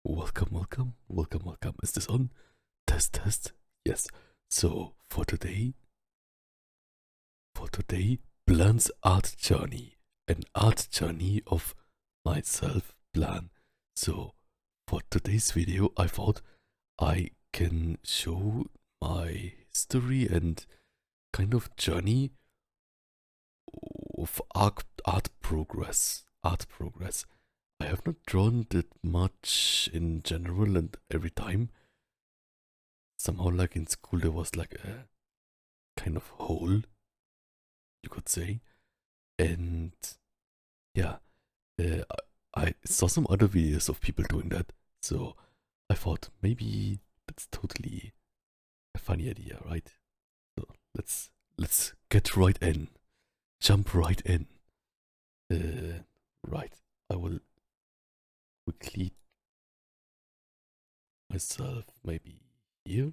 Welcome. Is this on? Test. Yes. So for today, Blan's art journey, an art journey of myself, Blan. So for today's video, I thought I can show my history and kind of journey of art progress. Art progress. I have not drawn that much in general and every time. Somehow, like in school, there was like a kind of hole, you could say. And yeah, uh, I saw some other videos of people doing that. So I thought maybe that's totally a funny idea, right? So let's get right in. Jump right in. Right. I will quickly myself maybe here,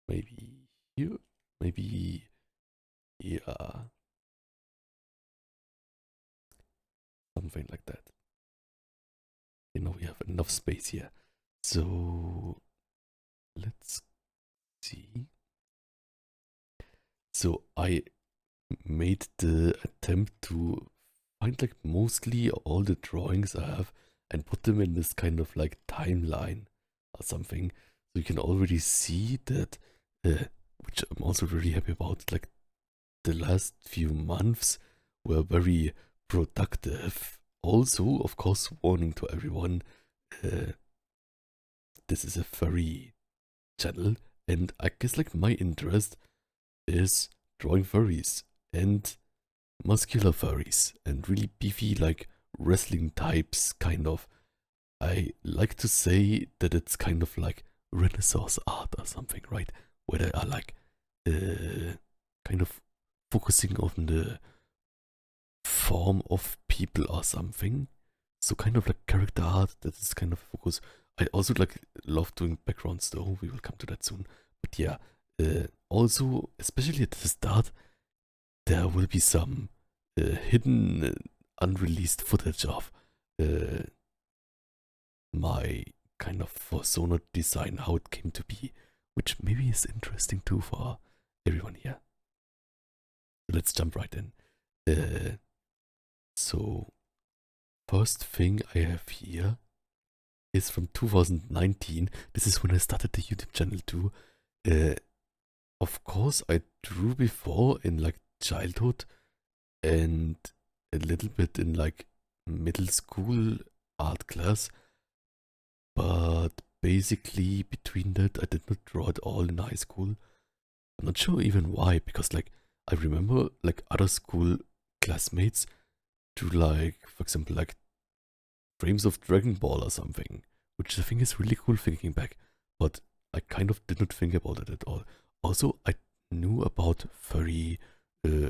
maybe here, maybe yeah, something like that. You know, we have enough space here. So let's see. So I made the attempt to find like mostly all the drawings I have and put them in this kind of like timeline or something. So you can already see that, which I'm also really happy about, like the last few months were very productive. Also, of course, warning to everyone, uh, this is a furry channel, and I guess like my interest is drawing furries and muscular furries and really beefy like wrestling types kind of. I like to say that it's kind of like Renaissance art or something, right? Where they are like kind of focusing on the form of people or something. So kind of like character art that is kind of focus. I also like love doing backgrounds though. We will come to that soon. But yeah, also especially at the start, there will be some hidden, unreleased footage of uh, my kind of persona design, how it came to be, which maybe is interesting too for everyone here. Let's jump right in. Uh, so first thing I have here is from 2019. This is when I started the YouTube channel too. Uh, of course, I drew before in like childhood and a little bit in like middle school art class, but basically between that, I did not draw at all in high school. I'm not sure even why, because like I remember like other school classmates do like, for example, like frames of Dragon Ball or something, which I think is really cool thinking back, but I kind of did not think about it at all. Also, I knew about furry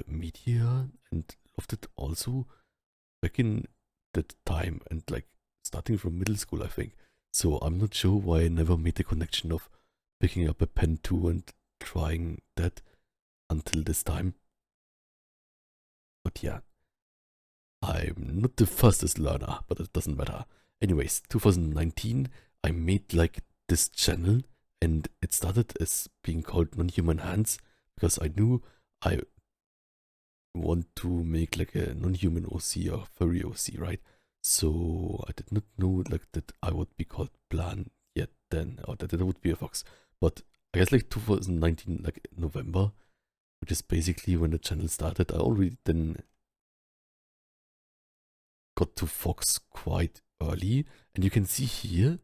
media and loved it also back in that time and like starting from middle school, I think. So I'm not sure why I never made the connection of picking up a pen too and trying that until this time. But yeah, I'm not the fastest learner, but it doesn't matter. Anyways, 2019, I made like this channel and it started as being called Non-Human Hands because I knew I want to make like a non-human OC or furry OC, right? So I did not know like that I would be called Blan yet then, or that it would be a fox. But I guess like 2019, like November, which is basically when the channel started, I already then got to fox quite early. And you can see here,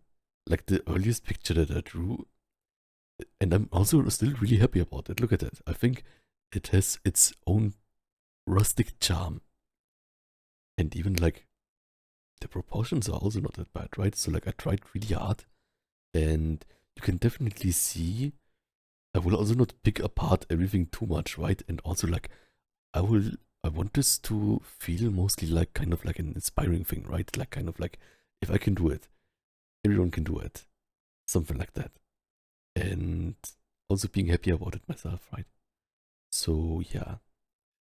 like the earliest picture that I drew, and I'm also still really happy about it. Look at that. I think it has its own rustic charm. And even like the proportions are also not that bad, right? So like I tried really hard and you can definitely see I will also not pick apart everything too much, right? And also like I want this to feel mostly like kind of like an inspiring thing, right? Like kind of like if I can do it, everyone can do it. Something like that. And also being happy about it myself, right? So yeah,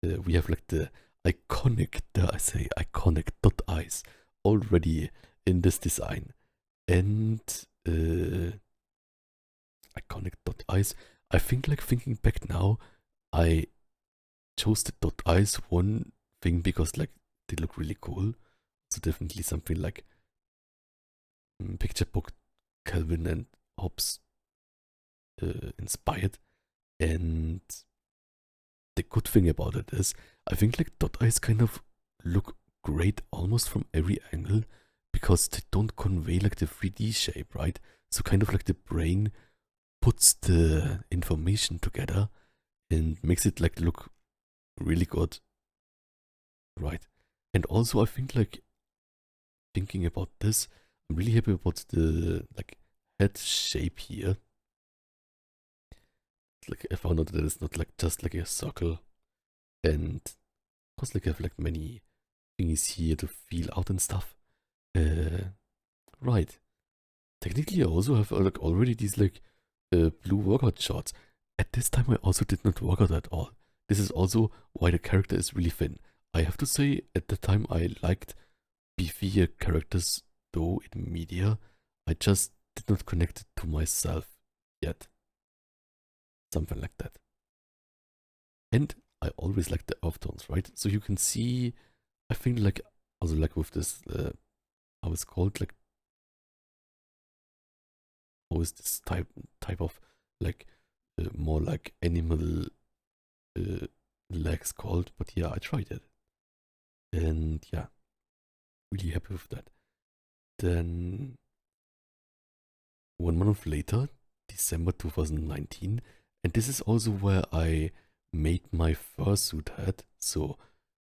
we have like the iconic, dare I say, iconic dot eyes already in this design. And iconic dot eyes. I think like thinking back now, I chose the dot eyes one thing because like they look really cool. So definitely something like picture book Calvin and Hobbes inspired. And the good thing about it is, I think like dot eyes kind of look great almost from every angle because they don't convey like the 3D shape, right? So kind of like the brain puts the information together and makes it like look really good, right? And also I think like thinking about this, I'm really happy about the like head shape here. Like I found out that it's not like just like a circle, and of course like I have like many thingies here to feel out and stuff. Right. Technically I also have like already these like blue workout shorts. At this time I also did not work out at all. This is also why the character is really thin. I have to say at the time I liked beefier characters though in media. I just did not connect it to myself yet. Something like that. And I always like the earth tones, right? So you can see, I think like, also like with this, how it's called, like, how is this type of, like, more like animal uh, legs called? But yeah, I tried it. And yeah, really happy with that. Then 1 month later, December 2019, and this is also where I made my fursuit hat. So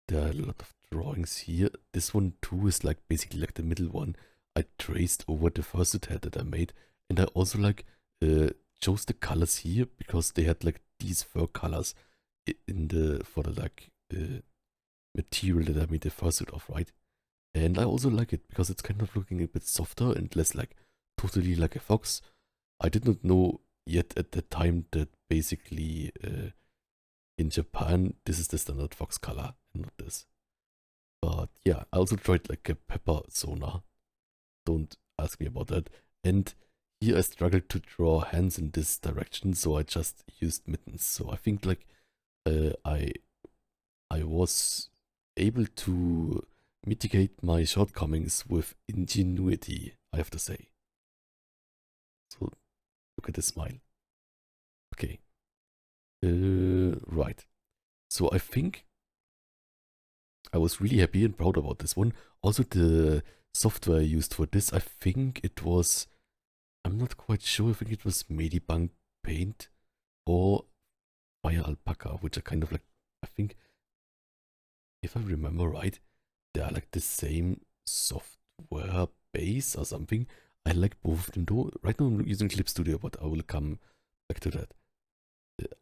there are a lot of drawings here. This one too is like basically like the middle one. I traced over the fursuit hat that I made, and I also like chose the colors here because they had like these fur colors in the for the like material that I made the fursuit of, right? And I also like it because it's kind of looking a bit softer and less like totally like a fox. I did not know yet at the time that basically in Japan this is the standard fox color and not this. But yeah, I also tried like a pepper sonar. Don't ask me about that. And here I struggled to draw hands in this direction, so I just used mittens. So I think like uh, I I was able to mitigate my shortcomings with ingenuity, I have to say. So look at the smile. Okay. Right. So I think I was really happy and proud about this one. Also the software I used for this, I think it was, I'm not quite sure, I think it was Medibang Paint or Fire Alpaca, which are kind of like, I think, if I remember right, they are like the same software base or something. I like both of them though. Right now I'm using Clip Studio, but I will come back to that.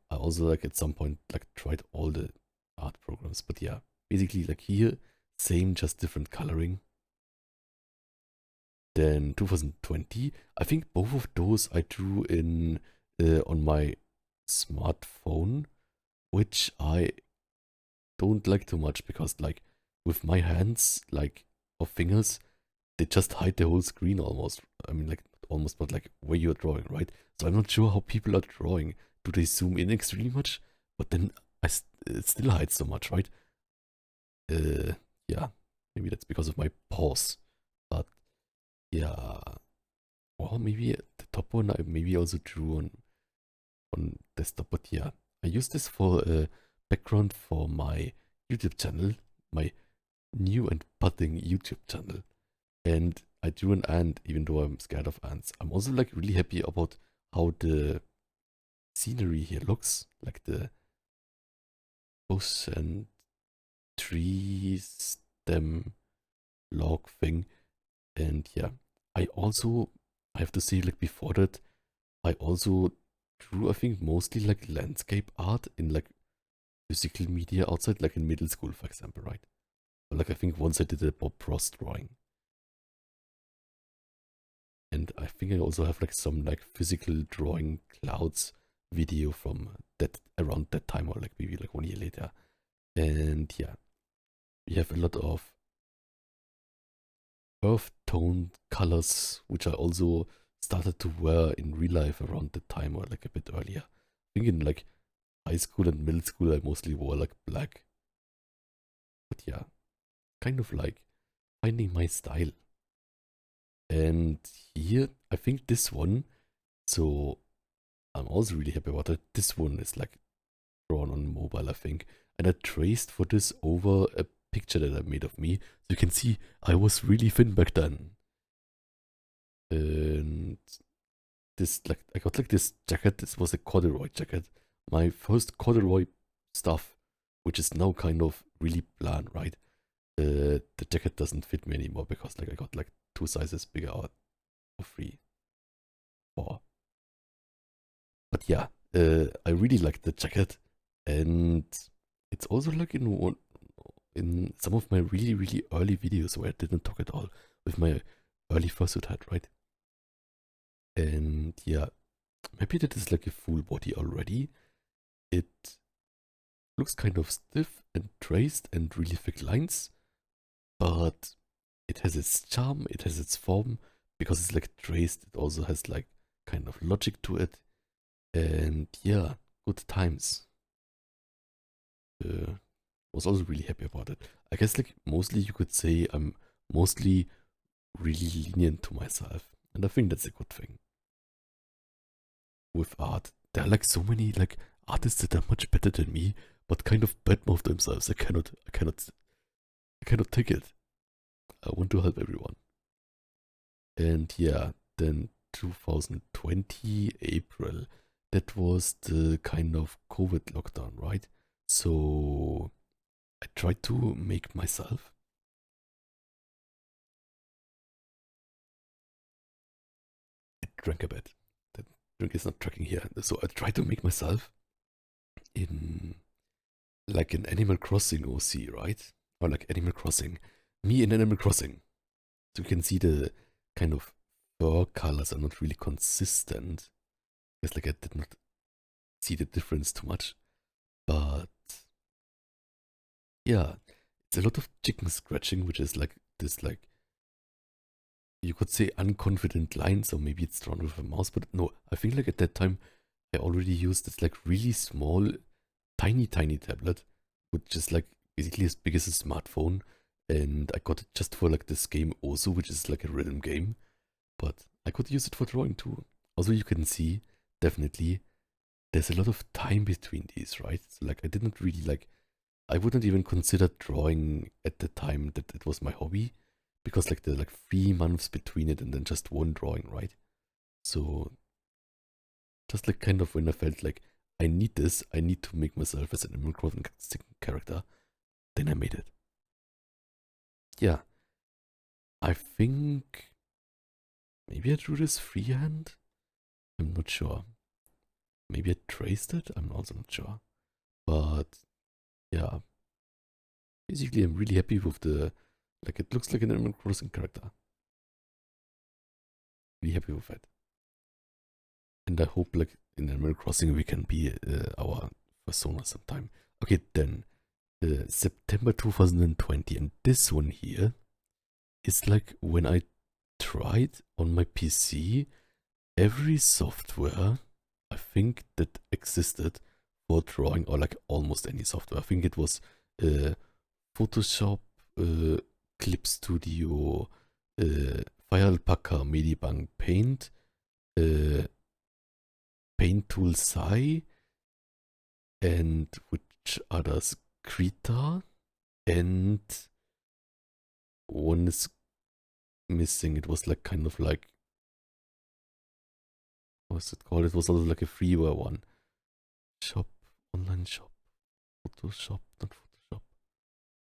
I also like at some point like tried all the art programs, but yeah, basically like here, same, just different coloring. Then 2020, I think both of those I drew in on my smartphone, which I don't like too much because like with my hands, like or fingers, they just hide the whole screen almost. I mean like almost, but like where you're drawing, right? So I'm not sure how people are drawing. Do they zoom in extremely much? But then it still hides so much, right? Uh, yeah, maybe that's because of my paws. But yeah, well, maybe the top one I maybe also drew on desktop. But yeah, I use this for a background for my YouTube channel, my new and budding YouTube channel. And I drew an ant, even though I'm scared of ants. I'm also like really happy about how the scenery here looks, like the bush and tree stem log thing. And yeah, I have to say, like before that, I also drew, I think, mostly like landscape art in like physical media outside, like in middle school, for example, right? Or like I think once I did a Bob Ross drawing. And I think I also have like some like physical drawing clouds video from that around that time or like maybe like 1 year later. And yeah, we have a lot of earth tone colors, which I also started to wear in real life around the time or like a bit earlier. I think in like high school and middle school I mostly wore like black. But yeah, kind of like finding my style. And here I think this one, so I'm also really happy about it. This one is like drawn on mobile, I think. And I traced for this over a picture that I made of me. So you can see I was really thin back then. And this, like, I got like this jacket. This was a corduroy jacket. My first corduroy stuff, which is now kind of really bland, right? The jacket doesn't fit me anymore because like I got like 2 sizes bigger or 3, 4. But yeah, I really like the jacket, and it's also like in some of my really early videos where I didn't talk at all with my early fursuit hat, right? And yeah, maybe that is like a full body already. It looks kind of stiff and traced and really thick lines, but it has its charm, it has its form, because it's like traced, it also has like kind of logic to it. And yeah, good times. Was also really happy about it. I guess like mostly you could say I'm mostly really lenient to myself, and I think that's a good thing. With art, there are like so many like artists that are much better than me, but kind of badmouth themselves. I cannot take it. I want to help everyone. And yeah, then 2020 April, that was the kind of COVID lockdown, right? So I tried to make myself. I drank a bit. The drink is not tracking here. So I tried to make myself in like an Animal Crossing OC, right? Or like Animal Crossing. Me in Animal Crossing. So you can see the kind of fur colors are not really consistent. It's like I did not see the difference too much. But yeah, it's a lot of chicken scratching, which is like this, like you could say unconfident line. So maybe it's drawn with a mouse, but no, I think like at that time I already used this like really small, tiny tablet, which is like basically as big as a smartphone. And I got it just for like this game also, which is like a rhythm game, but I could use it for drawing too. Also, you can see definitely there's a lot of time between these, right? So like I didn't really like I wouldn't even consider drawing at the time that it was my hobby because like there's like 3 months between it and then just one drawing, right? So just like kind of when I felt like I need this, I need to make myself as an Animal Crossing character, then I made it. Yeah, I think maybe I drew this freehand. I'm not sure. Maybe I traced it. I'm also not sure. But yeah, basically I'm really happy with the like it looks like an Animal Crossing character. Really happy with it. And I hope like in Animal Crossing we can be our persona sometime. Okay, then September 2020, and this one here is like when I tried on my PC every software I think that existed for drawing, or like almost any software. I think it was uh, Photoshop, Clip Studio, Fire Alpaca, Medibank Paint, uh, Paint Tool Sai, and which others? Krita, and one is missing. It was like kind of like what's it called? It was also like a freeware one. Shop, online shop, Photoshop, not Photoshop,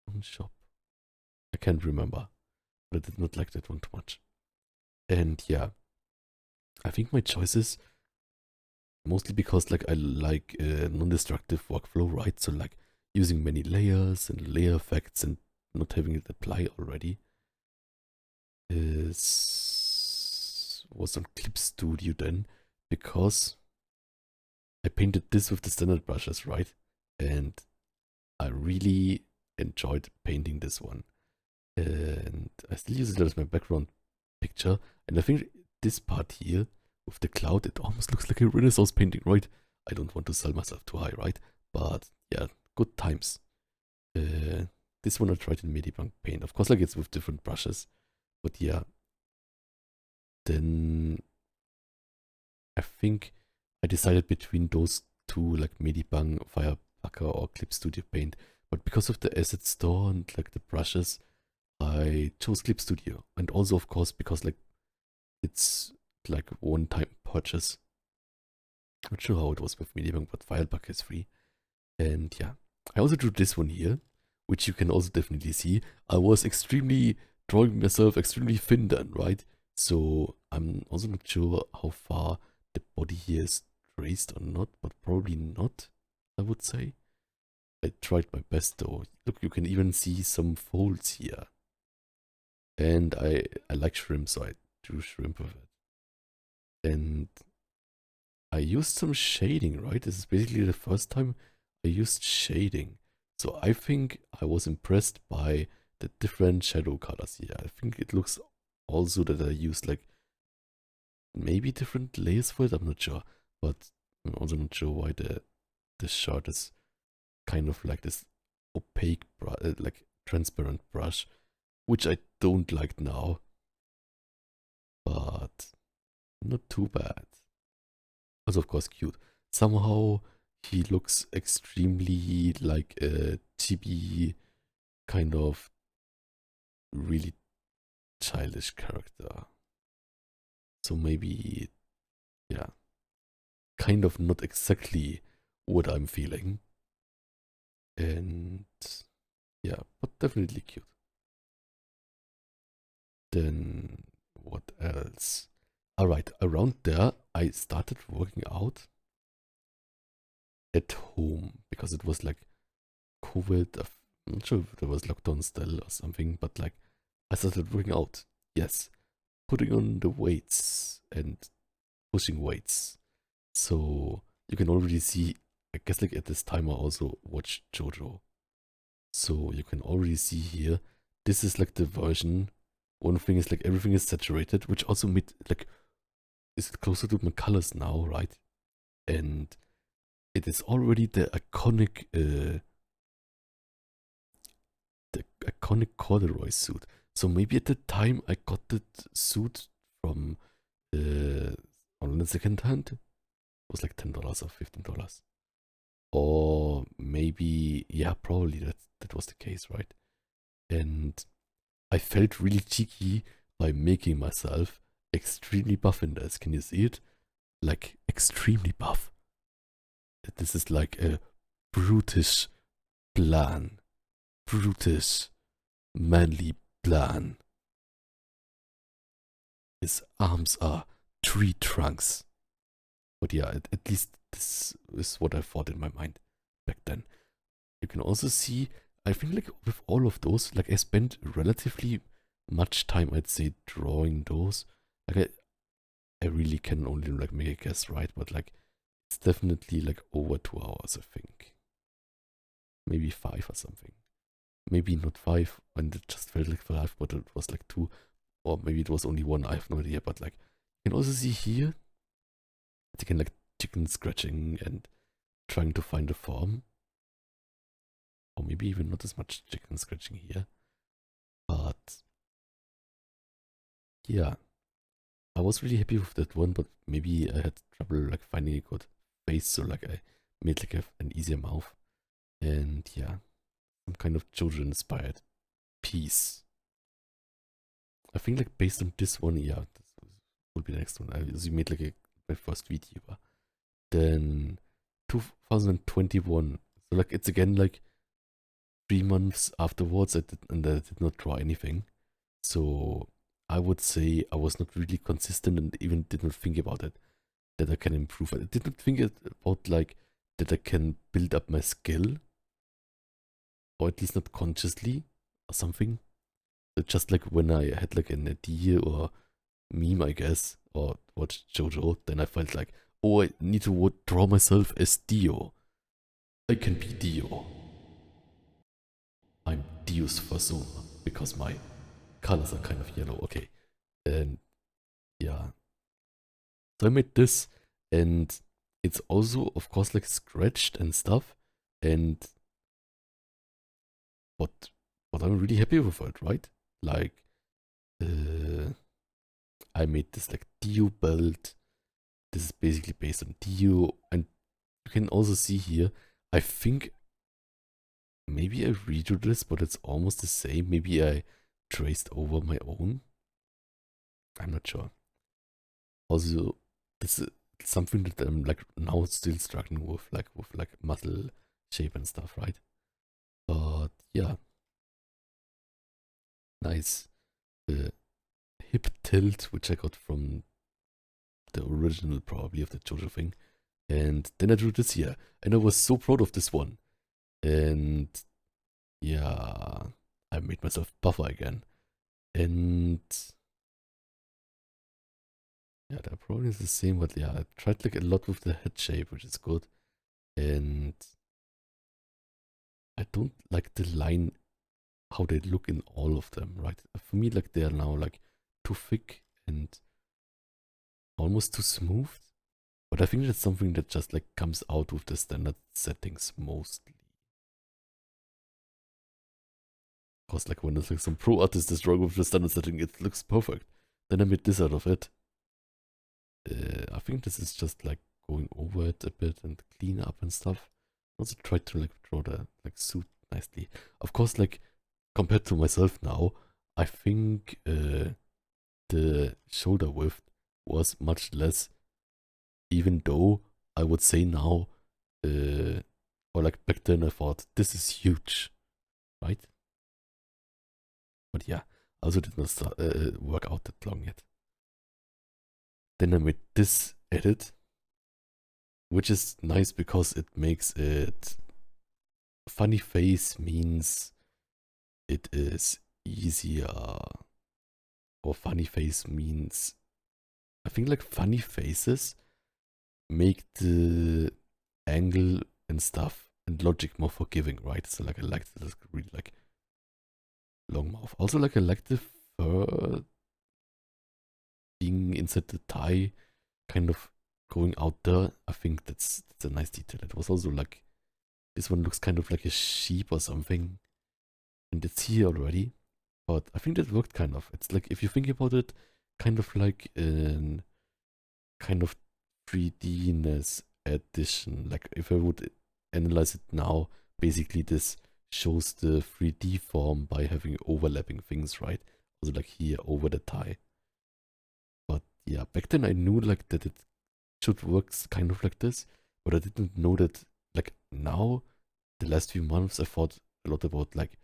on shop. I can't remember, but I did not like that one too much. And yeah, I think my choices mostly because like I like non-destructive workflow, right? So like using many layers and layer effects and not having it apply already is was on Clip Studio then, because I painted this with the standard brushes, right? And I really enjoyed painting this one. And I still use it as my background picture. And I think this part here with the cloud, it almost looks like a Renaissance painting, right? I don't want to sell myself too high, right? But yeah, good times. This one I tried in Medipunk paint. Of course, like it's with different brushes. But yeah, then I think I decided between those two, like Medipunk, Firepacker, or Clip Studio Paint. But because of the asset store and like the brushes, I chose Clip Studio. And also, of course, because like it's like one-time purchase. Not sure how it was with Medipunk, but Firepacker is free. And yeah, I also drew this one here, which you can also definitely see. I was extremely drawing myself extremely thin then, right? So I'm also not sure how far the body here is traced or not, but probably not, I would say. I tried my best though. Look, you can even see some folds here. And I like shrimp, so I drew shrimp with it. And I used some shading, right? This is basically the first time I used shading. So I think I was impressed by the different shadow colors here. I think it looks also that I used like maybe different layers for it. I'm not sure, but I'm also not sure why the shirt is kind of like this opaque, like transparent brush, which I don't like now, but not too bad. Also, of course, cute. Somehow he looks extremely like a chibi kind of really childish character. So maybe, yeah, kind of not exactly what I'm feeling. And yeah, but definitely cute. Then what else? Alright, around there I started working out at home because it was like COVID. I'm not sure if there was lockdown still or something, but like I started working out. Yes, putting on the weights and pushing weights. So you can already see, I guess like at this time I also watched JoJo. So you can already see here, this is like the version. One thing is like everything is saturated, which also made like is closer to my colors now, right? And it is already the iconic corduroy suit. So maybe at the time I got that suit from on the second hand. It was like $10 or $15. Or maybe, yeah, probably that was the case, right? And I felt really cheeky by making myself extremely buff in this. Can you see it? Like extremely buff. This is like a brutish Blan. Brutish, manly Blan. His arms are tree trunks. But yeah, at least this is what I thought in my mind back then. You can also see, I think like with all of those, like I spent relatively much time, I'd say, drawing those. Like I really can only like make a guess, right? But like it's definitely like over 2 hours, I think. Maybe five or something. Maybe not five, and it just felt like five, but it was like two, or maybe it was only one. I have no idea. But like you can also see here, you can like chicken scratching and trying to find a form, or maybe even not as much chicken scratching here. But yeah, I was really happy with that one, but maybe I had trouble like finding a good face, so like I made like an easier mouth, and yeah, some kind of children inspired piece. I think like based on this one, yeah, this will be the next one. I also made like my first VTuber. Then 2021. So like it's again like 3 months afterwards. I did not draw anything. So I would say I was not really consistent and even did not think about it that I can improve. I did not think about like that I can build up my skill, or at least not consciously or something. Just like when I had like an idea or meme, I guess, or watched JoJo, then I felt like, oh, I need to draw myself as Dio. I can be Dio. I'm Dio's persona because my colors are kind of yellow. Okay, and yeah, So I made this, and it's also, of course, like scratched and stuff. And what I'm really happy with it, right? Like, uh, I made this like Dio belt. This is basically based on Dio, and you can also see here. I think maybe I redrew this, but it's almost the same. Maybe I traced over my own. I'm not sure. Also, this is something that I'm like now still struggling with like muscle shape and stuff, right? But yeah, nice. The hip tilt, which I got from the original probably of the JoJo thing. And then I drew this here, and I was so proud of this one. And yeah, I made myself buffer again. And yeah, that probably is the same, but yeah, I tried like a lot with the head shape, which is good. And I don't like the line, how they look in all of them, right? For me, like they are now like too thick and almost too smooth. But I think that's something that just like comes out with the standard settings mostly. Because like when there's like some pro artist is drawing with the standard setting, it looks perfect. Then I made this out of it. I think this is just like going over it a bit and clean up and stuff. Also try to like draw the like suit nicely. Of course, like compared to myself now, I think the shoulder width was much less, even though I would say now, or like back then I thought this is huge, right? But yeah, also did not start, work out that long yet. Then I made this edit, which is nice because it makes it funny face means it is easier, or funny face means I think like funny faces make the angle and stuff and logic more forgiving, right? So like I like this really like long mouth. Also like I like the fur being inside the tie, kind of going out there. I think that's a nice detail. It was also like this one looks kind of like a sheep or something, and it's here already. But I think that worked kind of. It's like if you think about it, kind of like in kind of 3D-ness addition. Like if I would analyze it now, basically this shows the 3D form by having overlapping things, right? Also like here over the tie. But yeah, back then I knew like that it should work kind of like this, but I didn't know that like now, the last few months I thought a lot about like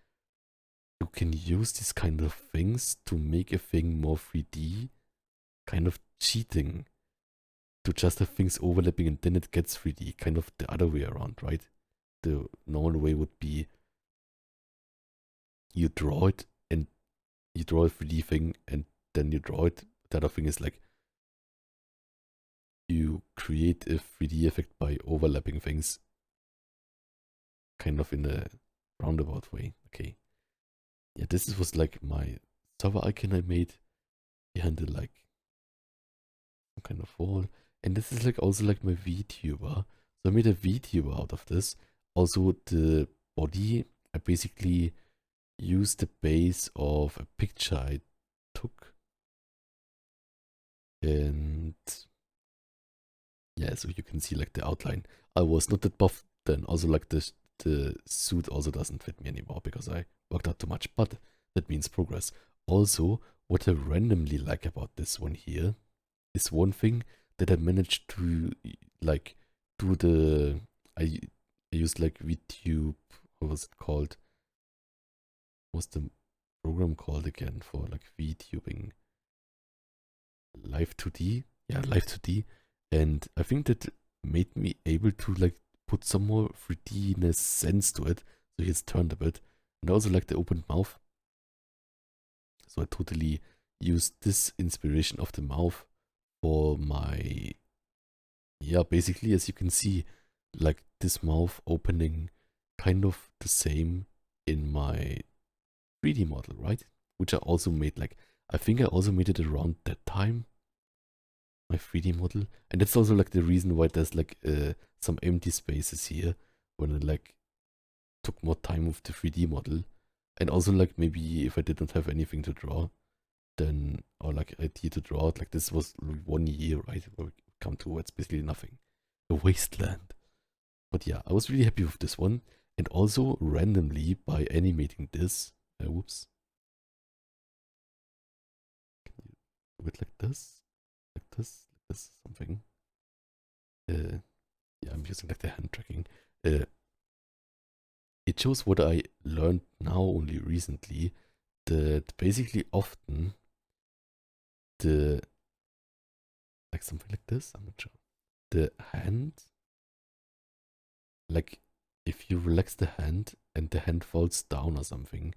you can use these kind of things to make a thing more 3D, kind of cheating to just have things overlapping and then it gets 3D, kind of the other way around, right? The normal way would be you draw it and you draw a 3D thing and then you draw it. The other thing is like you create a 3D effect by overlapping things, kind of in a roundabout way. Okay. Yeah, this was like my server icon I made behind the like some kind of wall. And this is like also like my VTuber. So I made a VTuber out of this. Also the body, I basically used the base of a picture I took. And yeah, so you can see like the outline. I was not that buff then. Also like the suit also doesn't fit me anymore because I worked out too much. But that means progress. Also, what I randomly like about this one here is one thing that I managed to like do the I used like VTube, what was it called? What's the program called again for like VTubing? Live 2D? Yeah, Live 2D. And I think that made me able to like put some more 3D-ness sense to it. So it's turned a bit. And I also like the open mouth. So I totally used this inspiration of the mouth for my, yeah, basically as you can see, like this mouth opening kind of the same in my 3D model, right? Which I also made like, I think I also made it around that time. my 3D model. And that's also like the reason why there's like some empty spaces here when I like took more time with the 3D model. And also like maybe if I didn't have anything to draw, then or like idea to draw it, like this was 1 year, right? Where we come towards basically nothing. A wasteland. But yeah, I was really happy with this one. And also randomly by animating this, whoops. Can you do it like this? Like this? Like this? Something. Yeah, I'm using like the hand tracking. Uh, it shows what I learned now only recently, that basically often the, like something like this, I'm not sure. The hand, like if you relax the hand and the hand falls down or something,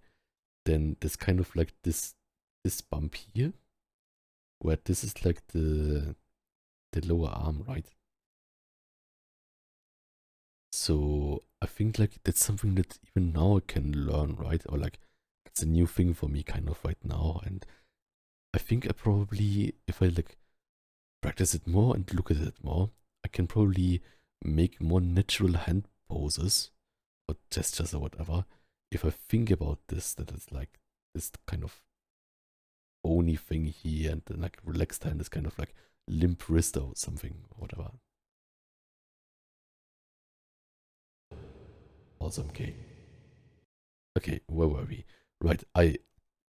then there's kind of like this bump here, where this is like the lower arm, right? So I think like that's something that even now I can learn, right? Or like it's a new thing for me kind of right now. And I think I probably, if I like practice it more and look at it more, I can probably make more natural hand poses or gestures or whatever. If I think about this, that it's like this kind of bony thing here and then like relaxed hand is kind of like limp wrist or something or whatever. Awesome, okay. Okay, where were we? Right,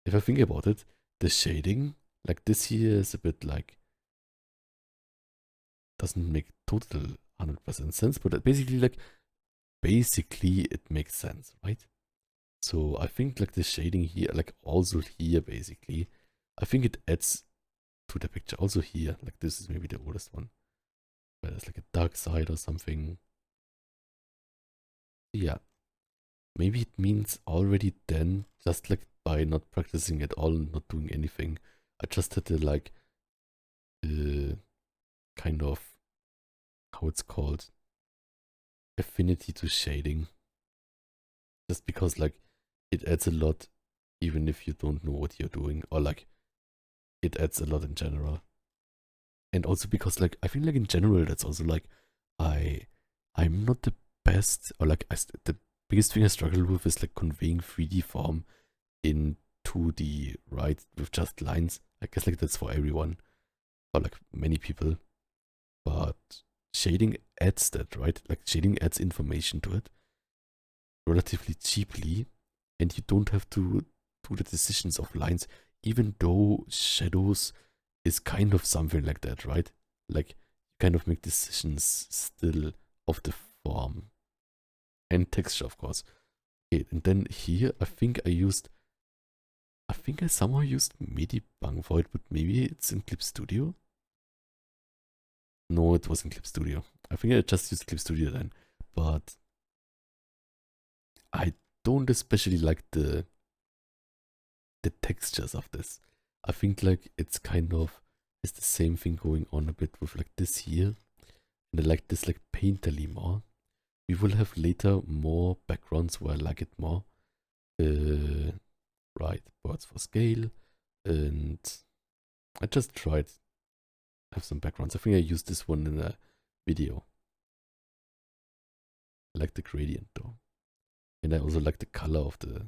if I think about it, the shading, like this here is a bit like, doesn't make total 100% sense, but basically like, basically it makes sense, right? So I think like the shading here, like also here basically, I think it adds to the picture. Also here, like this is maybe the oldest one, where there's like a dark side or something. Yeah, maybe it means already then, just like by not practicing at all and not doing anything, I just had to like kind of, how it's called, affinity to shading. Just because like it adds a lot even if you don't know what you're doing, or like it adds a lot in general. And also because like I feel like in general that's also like I I'm not the best, or like the biggest thing I struggle with is like conveying 3D form in 2D, right? With just lines. I guess like that's for everyone, or like many people. But shading adds that, right? Like shading adds information to it relatively cheaply, and you don't have to do the decisions of lines, even though shadows is kind of something like that, right? Like you kind of make decisions still of the form and texture, of course. Okay, and then here I think I somehow used Medibang for it, but maybe it's in Clip Studio. No, it was in Clip Studio. I think I just used Clip Studio then, but I don't especially like the textures of this. I think like it's kind of, it's the same thing going on a bit with like this here, and I like this like painterly more. We will have later more backgrounds where I like it more. Right, birds for scale, and I just tried have some backgrounds. I think I used this one in a video. I like the gradient though, and I also like the color of the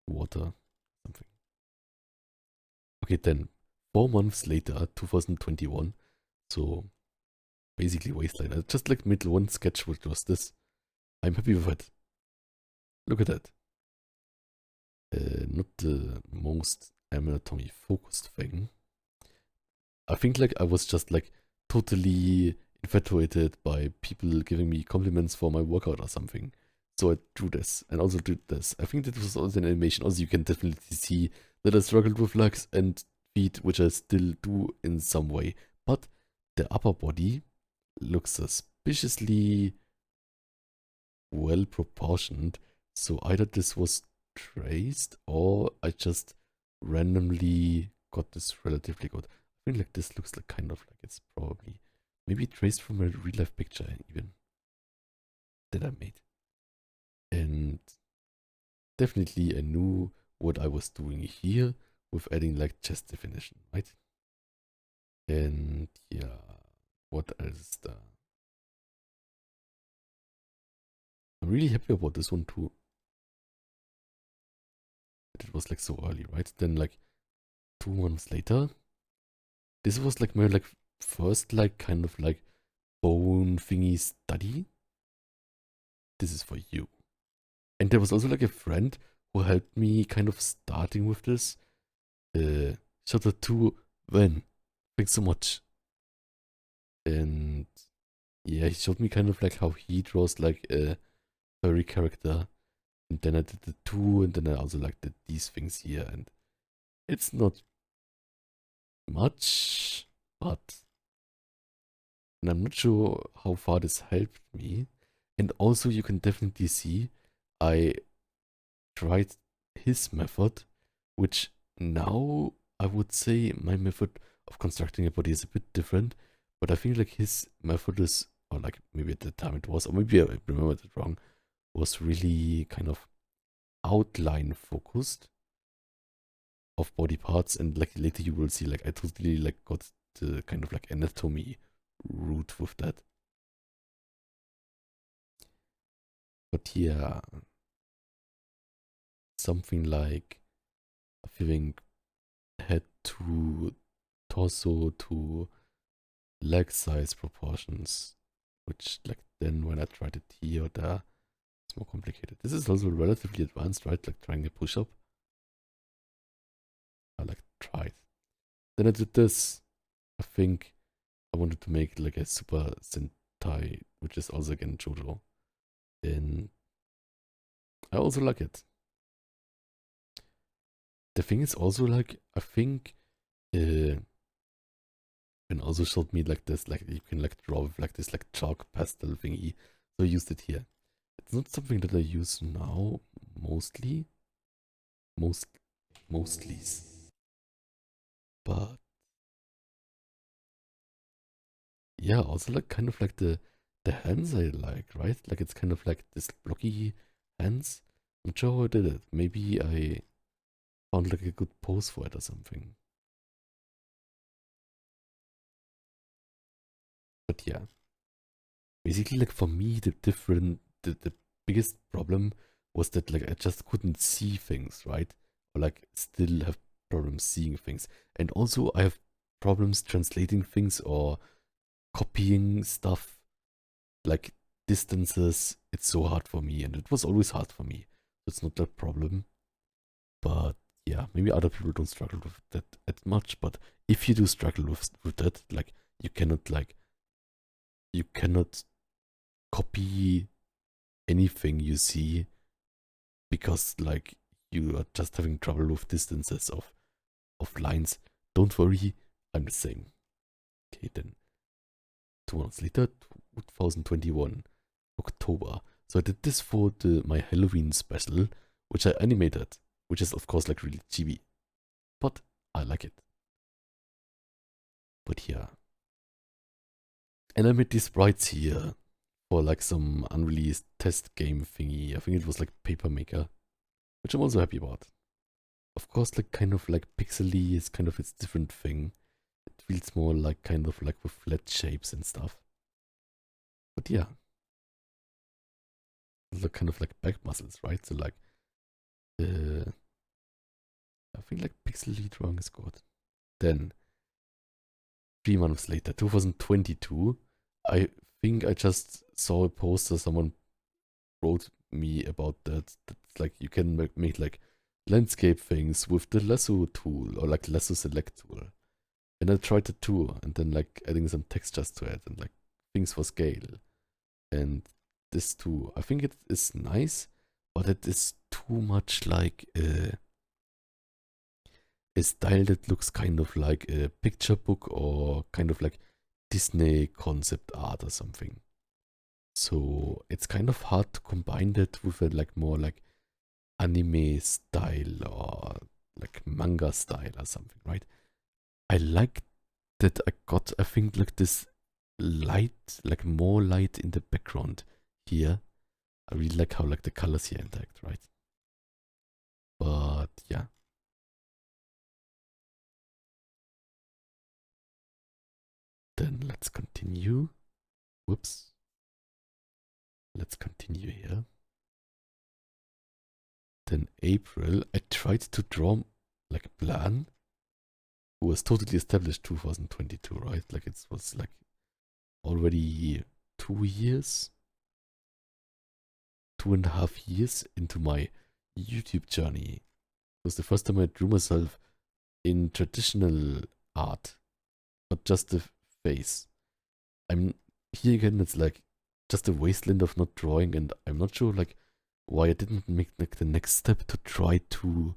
water something. Okay, then 4 months later, 2021. So basically wasteland. I just like made one sketch which was this. I'm happy with it. Look at that. Not the most anatomy focused thing. I think like I was just like totally infatuated by people giving me compliments for my workout or something. So I drew this and also did this. I think that was also an animation. Also, you can definitely see that I struggled with legs and feet, which I still do in some way. But the upper body looks suspiciously well proportioned. So either this was traced or I just randomly got this relatively good. I feel like this looks like kind of like it's probably maybe traced from a real life picture even that I made. And definitely I knew what I was doing here with adding like chest definition, right? And yeah, what else is there? I'm really happy about this one too. It was like so early, right? Then like 2 months later, this was like my like first like kind of like bone thingy study. This is for you. And there was also like a friend who helped me kind of starting with this. Shout out to Wen. Thanks so much. And yeah, he showed me kind of like how he draws like a furry character. And then I did the two, and then I also like did these things here. And it's not much, but and I'm not sure how far this helped me. And also, you can definitely see I tried his method, which now I would say my method of constructing a body is a bit different. But I think like his method is, or like maybe at the time it was, or maybe I remembered it wrong, was really kind of outline focused of body parts. And like later you will see like I totally like got the kind of like anatomy route with that. But yeah, something like feeling head to torso to leg size proportions, which like then when I tried it here or there, it's more complicated. This is also relatively advanced, right? Like trying a push-up. I like tried. Then I did this. I think I wanted to make like a super Sentai, which is also again JoJo. And I also like it. The thing is also like I think and also showed me like this, like you can like draw with like this like chalk pastel thingy. So I used it here. It's not something that I use now, mostly. Most mostly's. But yeah, also like kind of like the hands I like, right? Like it's kind of like this blocky hands. I'm not sure how I did it. Maybe I found like a good pose for it or something. But yeah. Basically like for me the biggest problem was that like I just couldn't see things, right? Or like still have problems seeing things. And also I have problems translating things or copying stuff like distances. It's so hard for me, and it was always hard for me. It's not that problem. But yeah, maybe other people don't struggle with that as much. But if you do struggle with that, like you cannot copy anything you see because like you are just having trouble with distances of lines. Don't worry, I'm the same. Okay, then 2 months later, 2021, October. So I did this for my Halloween special, which I animated, which is of course like really chibi, but I like it. But yeah, and I made these sprites here for like some unreleased test game thingy. I think it was like Paper Maker, which I'm also happy about. Of course, like kind of like pixely is kind of its different thing. It feels more like kind of like with flat shapes and stuff. But yeah, look kind of like back muscles, right? So like, uh, I think like pixely drawing is good. Then 3 months later, 2022, I think I just saw a poster someone wrote me about that. That's like you can make like landscape things with the lasso tool or like lasso select tool. And I tried it too, and then like adding some textures to it and like things for scale. And this too, I think it is nice, but it is too much like a style that looks kind of like a picture book or kind of like Disney concept art or something. So it's kind of hard to combine that with a like more like anime style or like manga style or something, right? I like that I got, I think, like this light, like more light in the background here. I really like how like the colors here interact, right? But yeah, let's continue. Whoops. Let's continue here. Then April, I tried to draw like Blan, who was totally established 2022, right? Like it was like already 2 years, 2.5 years into my YouTube journey. It was the first time I drew myself in traditional art, not just the face. I'm here again, it's like just a wasteland of not drawing, and I'm not sure like why I didn't make like the next step to try to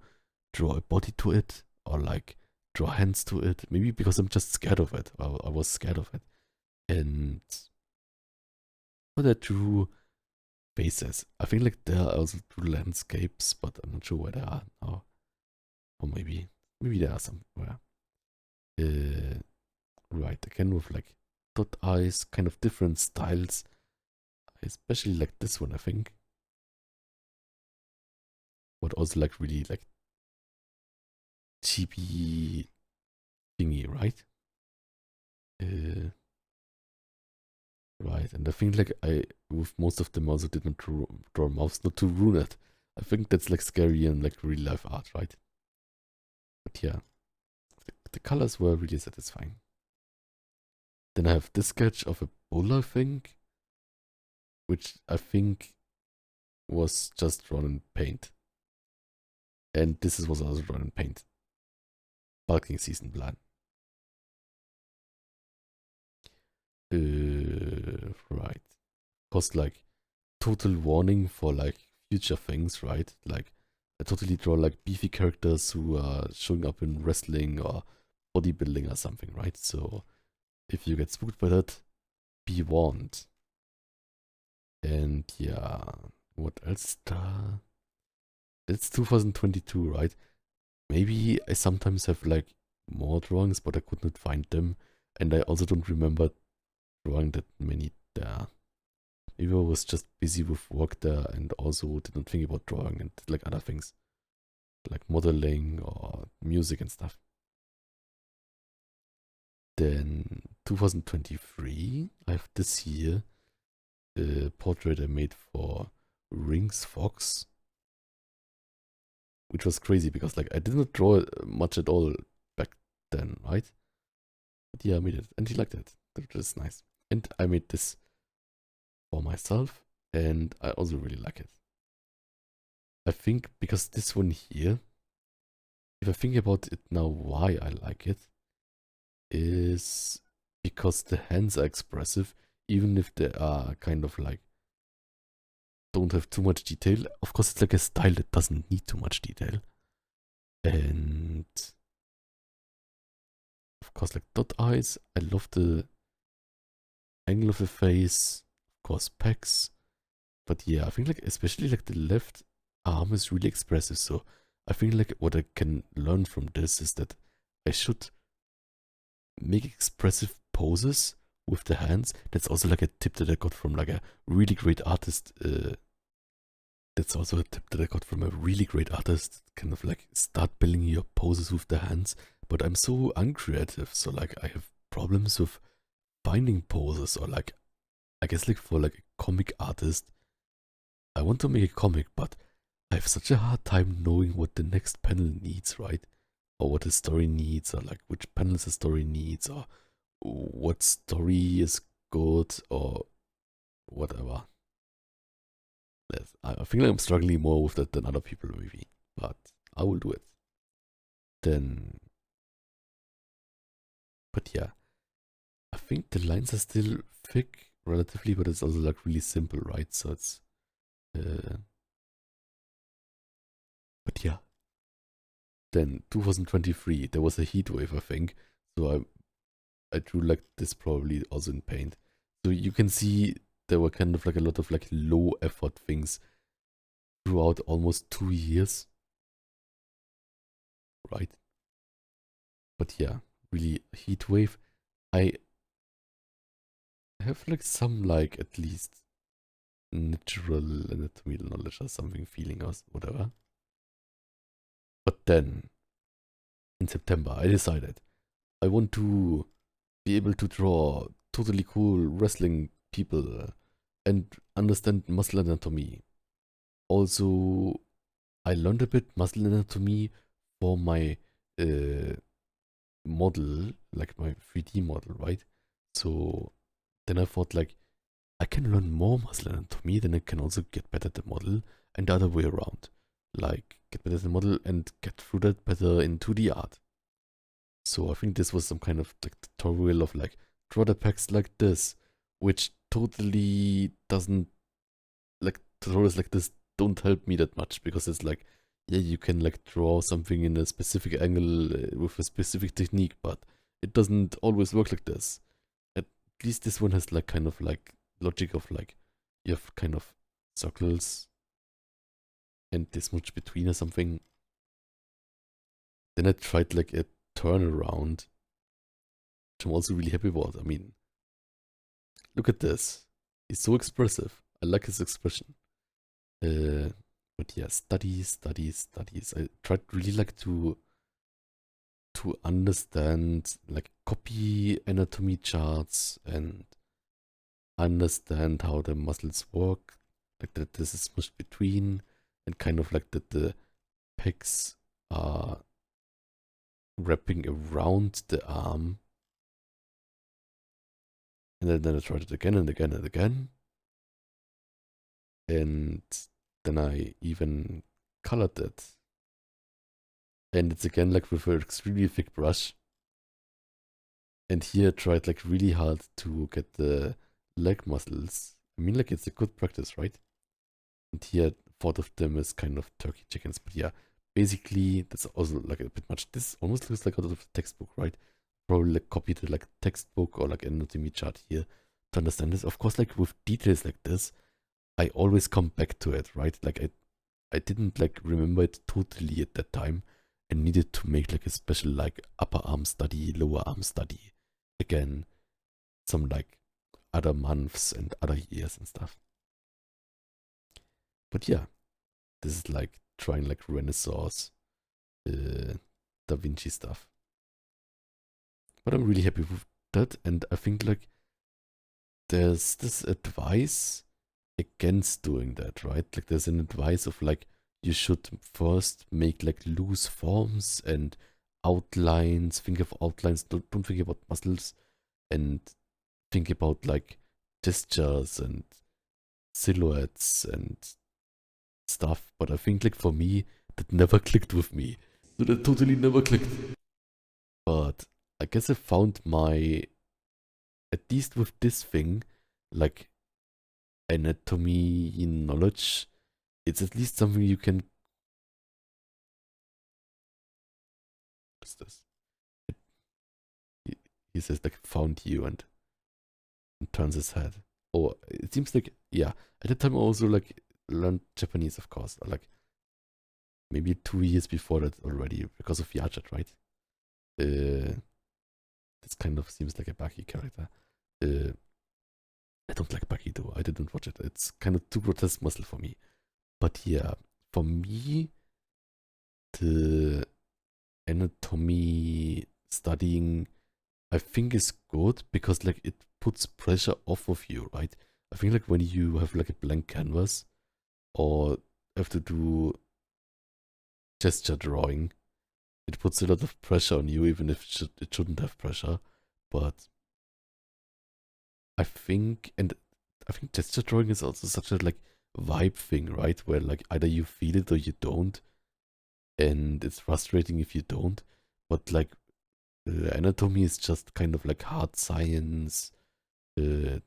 draw a body to it or like draw hands to it. Maybe because I'm just scared of it. I was scared of it. And but I drew faces. I think like there I also drew landscapes, but I'm not sure where they are now. Or maybe there are somewhere. Right, again with like dot eyes, kind of different styles. I especially like this one, I think. But also like really like chibi thingy, right? Right, and I think like I with most of them also didn't draw mouths, not to ruin it. I think that's like scary and like real life art, right? But yeah, the colors were really satisfying. Then I have this sketch of a bull, I think, which I think was just drawn in paint. And this was also drawn in paint. Bulking season Blan. Right. Of course, like total warning for like future things, right? Like I totally draw like beefy characters who are showing up in wrestling or bodybuilding or something, right? So if you get spooked by that, be warned. And yeah, what else? It's 2022, right? Maybe I sometimes have like more drawings, but I could not find them. And I also don't remember drawing that many there. Maybe I was just busy with work there and also didn't think about drawing and like other things, like modeling or music and stuff. Then 2023, I have this year a portrait I made for Rings Fox, which was crazy because like I did not draw much at all back then, right? But yeah, I made it and he liked it, which is nice. And I made this for myself and I also really like it. I think because this one here, if I think about it now, why I like it is because the hands are expressive, even if they are kind of like don't have too much detail. Of course, it's like a style that doesn't need too much detail. And of course, like dot eyes, I love the angle of the face, of course, pecs. But yeah, I think like especially like the left arm is really expressive. So I think like what I can learn from this is that I should make expressive poses with the hands. That's also like a tip that I got from like a really great artist. That's also a tip that I got from a really great artist. Kind of like start building your poses with the hands. But I'm so uncreative, so like I have problems with finding poses or like I guess like for like a comic artist, I want to make a comic, but I have such a hard time knowing what the next panel needs, right? Or what the story needs, or like which panels the story needs, or what story is good, or whatever. I think I'm struggling more with that than other people, maybe, but I will do it. Then, but yeah, I think the lines are still thick relatively, but it's also like really simple, right? So it's, uh, but yeah. Then 2023, there was a heat wave, I think. So I drew like this probably also in paint. So you can see there were kind of like a lot of like low effort things throughout almost 2 years, right? But yeah, really heat wave. I have like some like at least natural anatomy knowledge or something, feeling or whatever. But then in September, I decided I want to be able to draw totally cool wrestling people and understand muscle anatomy. Also, I learned a bit muscle anatomy for my uh, model, like my 3D model, right? So then I thought like I can learn more muscle anatomy, then I can also get better at the model, and the other way around. Like get better at the model and get through that better in 2D art. So I think this was some kind of like tutorial of like draw the packs like this, which totally doesn't like tutorials like this don't help me that much because it's like yeah you can like draw something in a specific angle with a specific technique, but it doesn't always work like this. At least this one has like kind of like logic of like you have kind of circles and this much between or something. Then I tried like a turnaround, which I'm also really happy about. I mean, look at this. He's so expressive. I like his expression. Uh, but yeah, studies, studies, studies. I tried really like to understand like copy anatomy charts and understand how the muscles work, like that this is mushed between, and kind of like that the pecs are wrapping around the arm. And then I tried it again and again and again. And then I even colored it. And it's again like with an extremely thick brush. And here I tried like really hard to get the leg muscles. I mean, like it's a good practice, right? And here, thought of them as kind of turkey chickens. But yeah, basically, that's also like a bit much. This almost looks like out of the textbook, right? Probably like copied the like textbook or like anatomy chart here to understand this. Of course, like with details like this, I always come back to it, right? Like I didn't like remember it totally at that time and needed to make like a special like upper arm study, lower arm study. Again, some like other months and other years and stuff. But yeah, this is like trying like Renaissance Da Vinci stuff. But I'm really happy with that, and I think like there's this advice against doing that, right? Like there's an advice of like you should first make like loose forms and outlines, think of outlines, don't think about muscles, and think about like gestures and silhouettes and stuff. But I think like for me, that never clicked with me. So that totally never clicked. But I guess I found my, at least with this thing, like anatomy knowledge, it's at least something you can. What's this? It, he says like found you and turns his head. Or it seems like yeah. At the time I also like learned Japanese, of course. Like maybe 2 years before that already because of Yachat, right? Uh, this kind of seems like a Baki character. Uh, I don't like Baki though. I didn't watch it. It's kind of too grotesque muscle for me. But yeah, for me, the anatomy studying, I think is good because like it puts pressure off of you, right? I think like when you have like a blank canvas or have to do gesture drawing, it puts a lot of pressure on you, even if it shouldn't have pressure. But I think, and I think gesture drawing is also such a like vibe thing, right? Where like either you feel it or you don't, and it's frustrating if you don't. But like anatomy is just kind of like hard science, uh,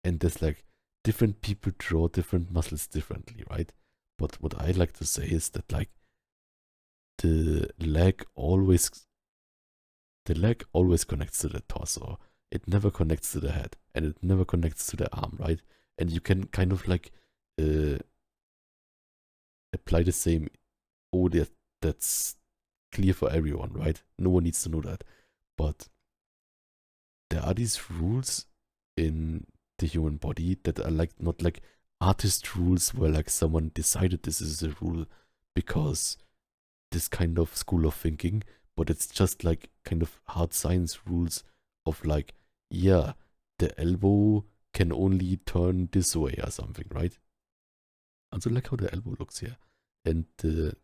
and there's like different people draw different muscles differently, right? But what I like to say is that like the leg always the leg always connects to the torso. It never connects to the head, and it never connects to the arm, right? And you can kind of like uh, apply the same. Oh, that's clear for everyone, right? No one needs to know that. But there are these rules in the human body that are like not like artist rules where like someone decided this is a rule because this kind of school of thinking, but it's just like kind of hard science rules of like yeah, the elbow can only turn this way or something, right? Also like how the elbow looks here. And the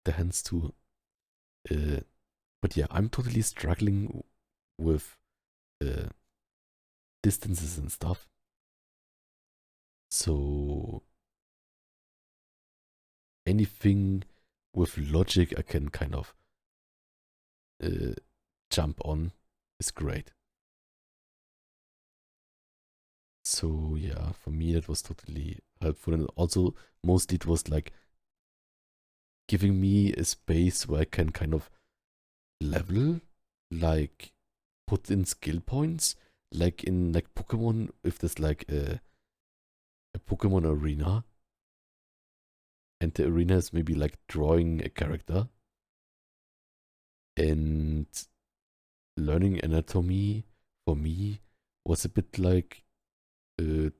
hands too. Uh, but yeah, I'm totally struggling with uh, distances and stuff. So anything with logic I can kind of uh, jump on is great. So yeah, for me it was totally helpful, and also mostly it was like giving me a space where I can kind of level, like put in skill points, like in like Pokemon. If there's like a Pokemon arena, and the arena is maybe like drawing a character and learning anatomy for me was a bit like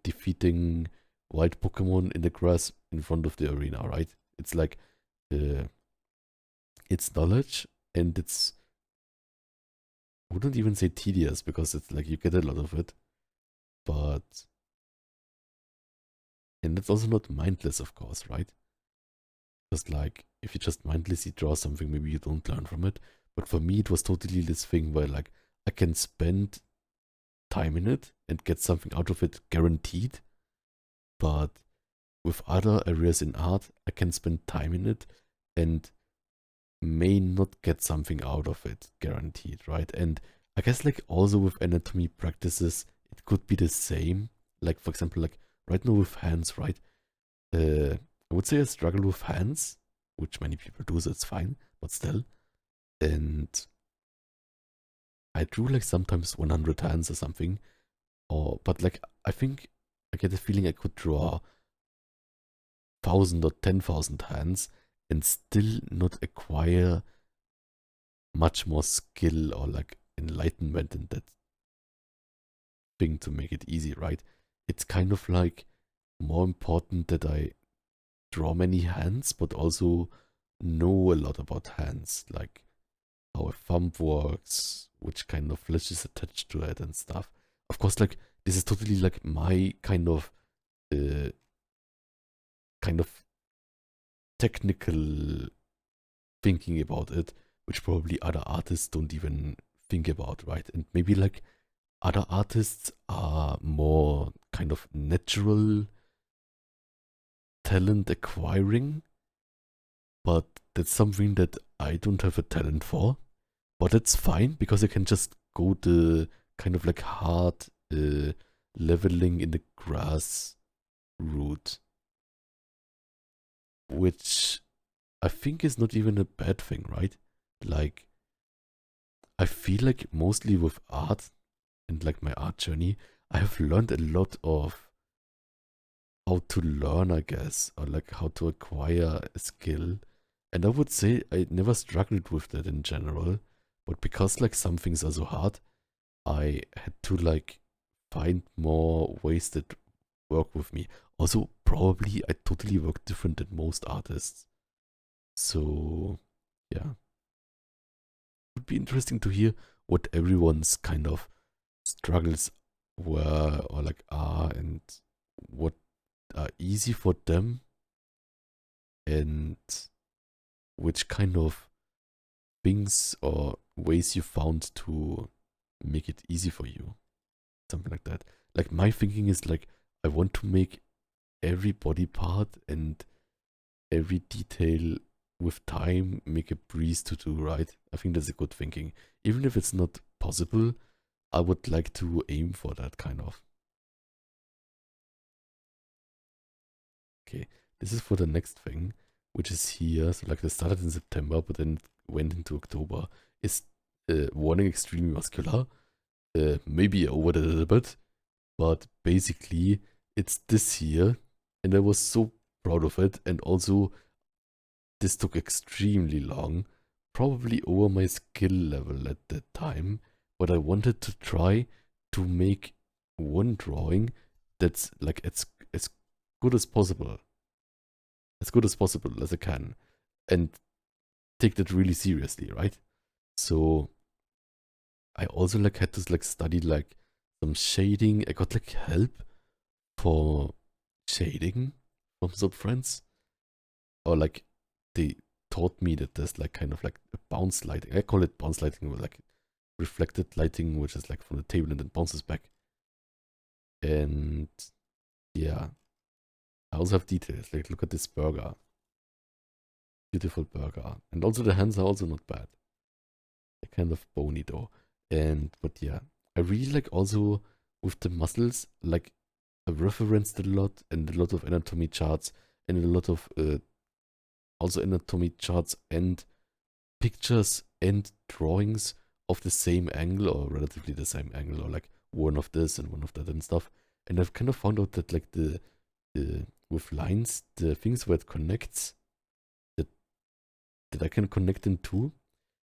defeating wild Pokemon in the grass in front of the arena, right? It's like uh, it's knowledge, and it's, I wouldn't even say tedious because it's like you get a lot of it, but and it's also not mindless, of course, right? Because like if you just mindlessly draw something, maybe you don't learn from it. But for me, it was totally this thing where like I can spend time in it and get something out of it guaranteed. But with other areas in art, I can spend time in it and may not get something out of it guaranteed, right? And I guess like also with anatomy practices, it could be the same. Like for example, like right now with hands, right? I would say I struggle with hands, which many people do, so it's fine, but still. And I drew like sometimes 100 hands or something, or but like I think I get the feeling I could draw 1,000 or 10,000 hands and still not acquire much more skill or like enlightenment in that thing to make it easy, right? It's kind of like more important that I draw many hands, but also know a lot about hands, like how a thumb works, which kind of flesh is attached to it and stuff. Of course, like this is totally like my uh, kind of technical thinking about it, which probably other artists don't even think about, right? And maybe like other artists are more kind of natural talent acquiring, but that's something that I don't have a talent for. But it's fine because I can just go the kind of like hard leveling in the grass route, which I think is not even a bad thing, right? Like, I feel like mostly with art and like my art journey, I have learned a lot of how to learn, I guess, or like how to acquire a skill. And I would say I never struggled with that in general, but because like some things are so hard, I had to like find more ways that work with me. Also, probably I totally work different than most artists. So, yeah, would be interesting to hear what everyone's kind of struggles were or like are, and what are easy for them, and which kind of things or ways you found to make it easy for you. Something like that. Like my thinking is like I want to make every body part and every detail with time make a breeze to do, right? I think that's a good thinking. Even if it's not possible, I would like to aim for that kind of. Okay, this is for the next thing, which is here. So like they started in September, but then went into October. Is warning extremely muscular. Maybe over a little bit, but basically it's this here, and I was so proud of it. And also, this took extremely long, probably over my skill level at that time. But I wanted to try to make one drawing that's like as good as possible, as good as possible as I can, and take that really seriously, right? So I also like had to like study like some shading. I got like help for shading from some friends. Or like they taught me that there's like kind of like a bounce lighting. I call it bounce lighting, or like reflected lighting, which is like from the table and then bounces back. And yeah, I also have details. Like look at this burger. Beautiful burger. And also the hands are also not bad. They're kind of bony though. But yeah, I really like also with the muscles, like I referenced a lot and a lot of anatomy charts and a lot of also anatomy charts and pictures and drawings of the same angle or relatively the same angle or like one of this and one of that and stuff. And I've kind of found out that like the with lines, the things where it connects, that I can connect them to.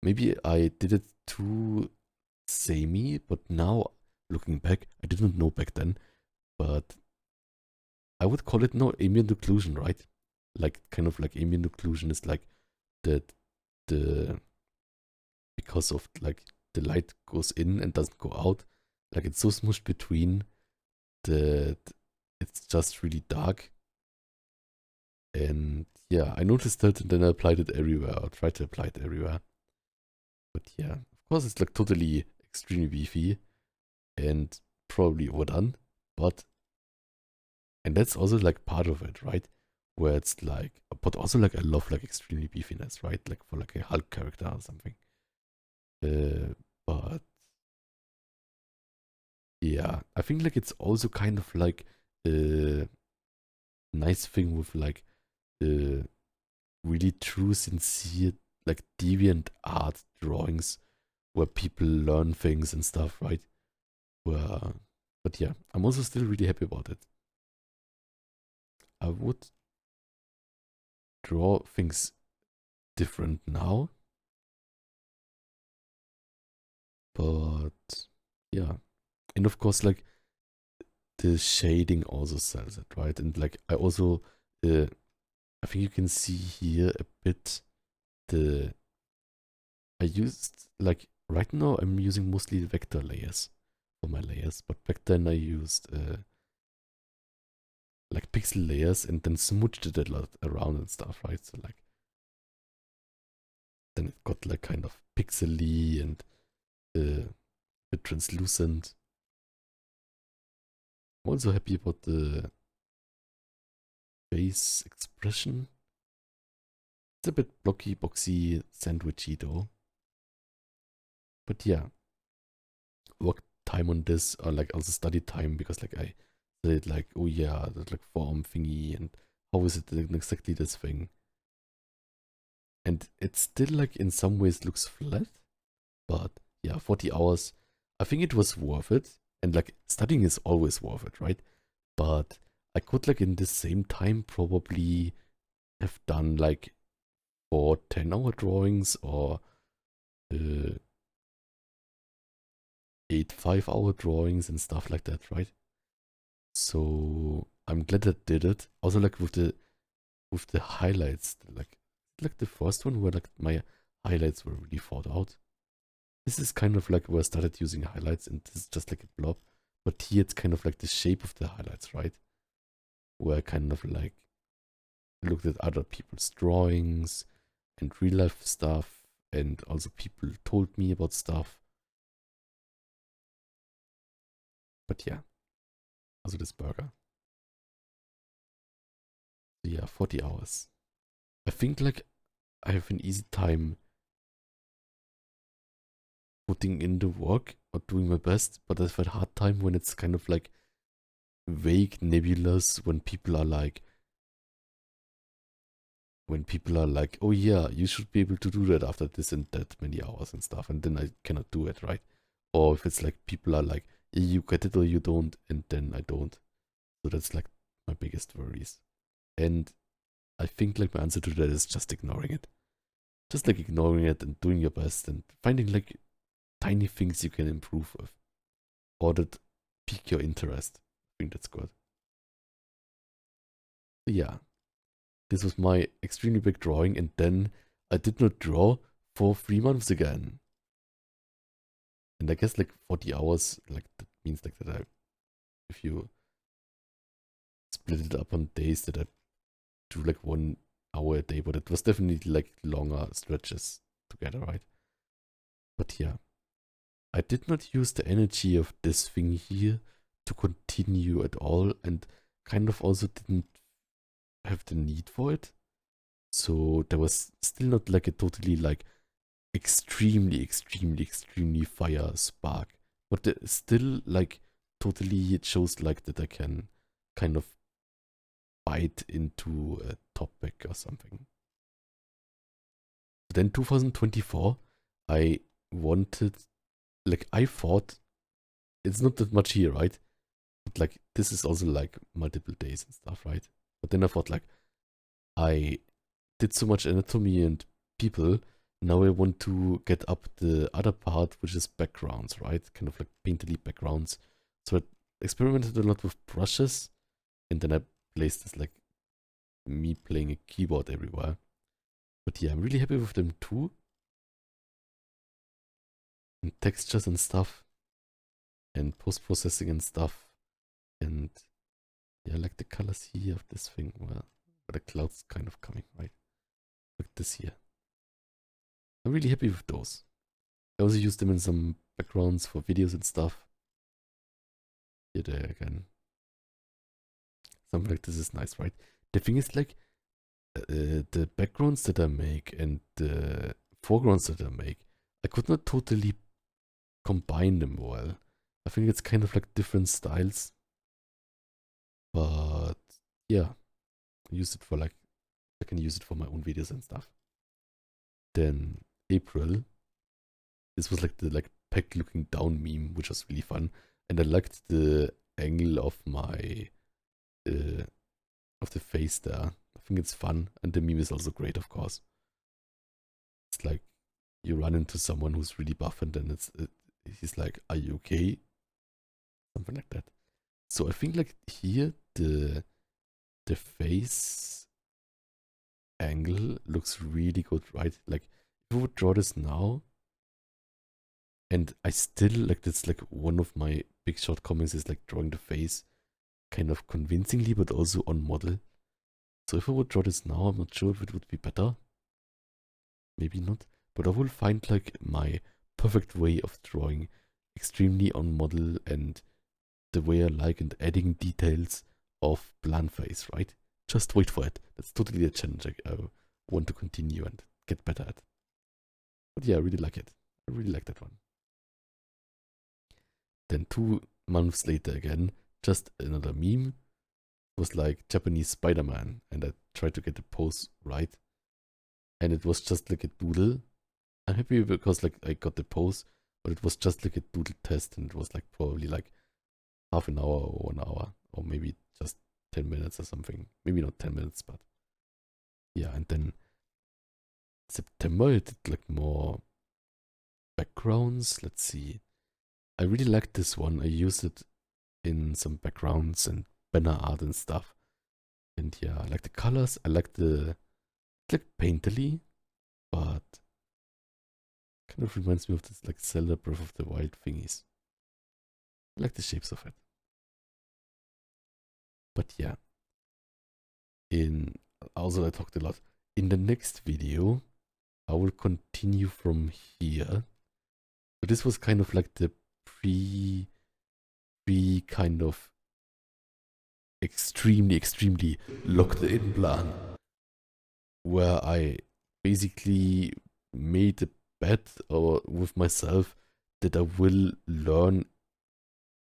Maybe I did it too samey, but now looking back, I didn't know back then, but I would call it now ambient occlusion, right? Like kind of like ambient occlusion is like that the because of like the light goes in and doesn't go out, like it's so smushed between that it's just really dark. And yeah, I noticed that and then I applied it everywhere, or tried to apply it everywhere. But yeah, of course it's like totally extremely beefy and probably overdone, but and that's also like part of it, right? Where it's like, but also like I love like extremely beefiness, right? Like for like a Hulk character or something. But yeah, I think like it's also kind of like a nice thing with like really true, sincere, like deviant art drawings where people learn things and stuff, right? Where, but yeah, I'm also still really happy about it. I would draw things different now, but yeah, and of course, like the shading also sells it, right? And like I also, I think you can see here a bit the I used like right now I'm using mostly vector layers for my layers, but back then I used like pixel layers and then smoothed it a lot around and stuff, right? So like then it got like kind of pixely and a bit translucent. I'm also happy about the face expression. It's a bit blocky, boxy, sandwichy though. But yeah, work time on this or like also study time because like I said like, oh yeah, that like form thingy and how is it exactly this thing? And it still like in some ways looks flat, but yeah, 40 hours, I think it was worth it. And like studying is always worth it, right? But I could like in the same time probably have done like 4 10-hour drawings or uh, 8 5-hour drawings and stuff like that, right? So I'm glad I did it. Also like with the highlights, like the first one where like my highlights were really thought out. This is kind of like where I started using highlights and this is just like a blob. But here it's kind of like the shape of the highlights, right? Where I kind of like looked at other people's drawings and real life stuff and also people told me about stuff. But yeah, also this burger. So yeah, 40 hours. I think like I have an easy time putting in the work or doing my best, but I've had a hard time when it's kind of like vague, nebulous, when people are like, oh yeah, you should be able to do that after this and that many hours and stuff, and then I cannot do it, right? Or if it's like people are like, yeah, you get it or you don't, and then I don't. So that's like my biggest worries. And I think like my answer to that is just ignoring it. Just like ignoring it and doing your best and finding like tiny things you can improve with or that pique your interest. I think that's good. So yeah, this was my extremely big drawing, and then I did not draw for 3 months again. And I guess like 40 hours, like means like that if you split it up on days that I do like 1 hour a day, but it was definitely like longer stretches together, right? But yeah, I did not use the energy of this thing here to continue at all, and kind of also didn't have the need for it. So there was still not like a totally like extremely fire spark, but still like totally it shows like that I can kind of bite into a topic or something. Then 2024, I wanted, like, I thought it's not that much here, right? But like, this is also like multiple days and stuff, right? But then I thought, like, I did so much anatomy and people. Now I want to get up the other part, which is backgrounds, right? Kind of like painterly backgrounds. So I experimented a lot with brushes, and then I placed this like me playing a keyboard everywhere. But yeah, I'm really happy with them too. And textures and stuff. And post-processing and stuff. And yeah, I like the colors here of this thing where the clouds kind of coming, right? Like this here. I'm really happy with those. I also use them in some backgrounds for videos and stuff. Here, there again. Something like this is nice, right? The thing is like, the backgrounds that I make and the foregrounds that I make, I could not totally combine them well. I think it's kind of like different styles. But yeah, I use it for like, I can use it for my own videos and stuff. Then April, this was like the like peg looking down meme, which was really fun. And I liked the angle of my, of the face there. I think it's fun. And the meme is also great, of course. It's like, you run into someone who's really buff and then he's like, are you okay? Something like that. So I think like here the face angle looks really good, right? Like if I would draw this now, and I still like that's like one of my big shortcomings is like drawing the face kind of convincingly but also on model. So if I would draw this now, I'm not sure if it would be better. Maybe not. But I will find like my perfect way of drawing extremely on model and the way I like and adding details of Blan face, right? Just wait for it. That's totally a challenge I want to continue and get better at. But yeah, I really like it. I really like that one. Then 2 months later again, just another meme. It was like Japanese Spider-Man, and I tried to get the pose right. And it was just like a doodle. I'm happy because like I got the pose, but it was just like a doodle test, and it was like probably like half an hour or 1 hour, or maybe just 10 minutes or something. Maybe not 10 minutes, but yeah. And then September, I did like more backgrounds. Let's see. I really liked this one. I used it in some backgrounds and banner art and stuff. And yeah, I like the colors. I like the, it's like painterly, but kind of reminds me of this like Zelda Breath of the Wild thingies. I like the shapes of it. But yeah, in also I talked a lot. In the next video, I will continue from here. So this was kind of like the pre kind of extremely locked in plan, where I basically made a bet or with myself that I will learn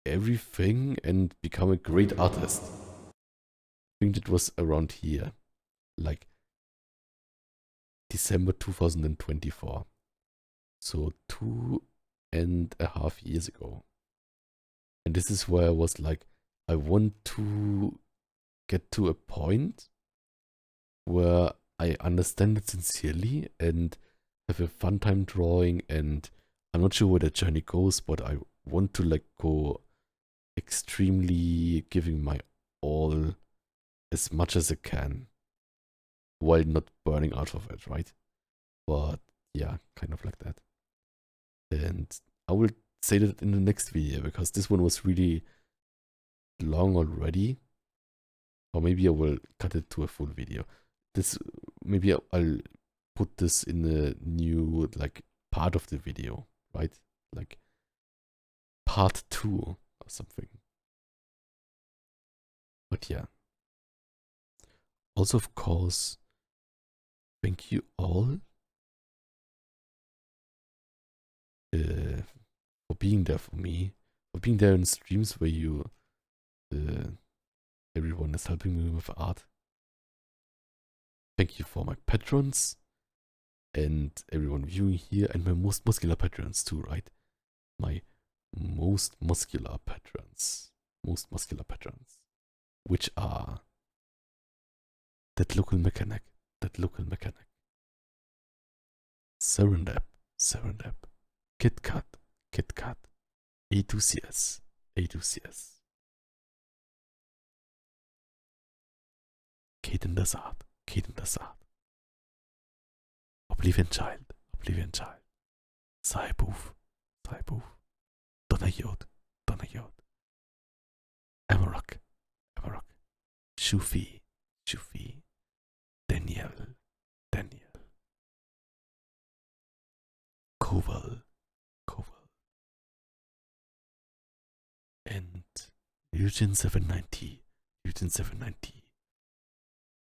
everything and become a great artist. I think it was around here, like December 2024. So 2.5 years ago. And this is where I was like, I want to get to a point where I understand it sincerely and have a fun time drawing, and I'm not sure where the journey goes, but I want to like go extremely giving my all as much as I can while not burning out of it, right? But yeah, kind of like that. And I will say that in the next video because this one was really long already. Or maybe I will cut it to a full video. This maybe I'll put this in a new like part of the video, right? Like part 2 or something. But yeah. Also, of course, thank you all for being there for me, for being there in streams where you, everyone is helping me with art. Thank you for my patrons and everyone viewing here, and my most muscular patrons too, right? My most muscular patrons, which are that local mechanic, Serendip, KitKat, A2CS, Kaden Desart, Oblivion Child, Saiboof, Donayod, Amarok, Shufi, Daniel, Koval, and Eugene 790,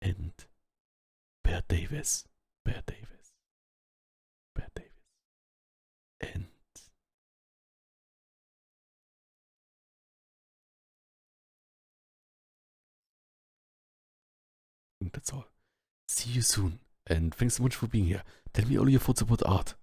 and Bear Davis, and I think that's all. See you soon, and thanks so much for being here. Tell me all your thoughts about art.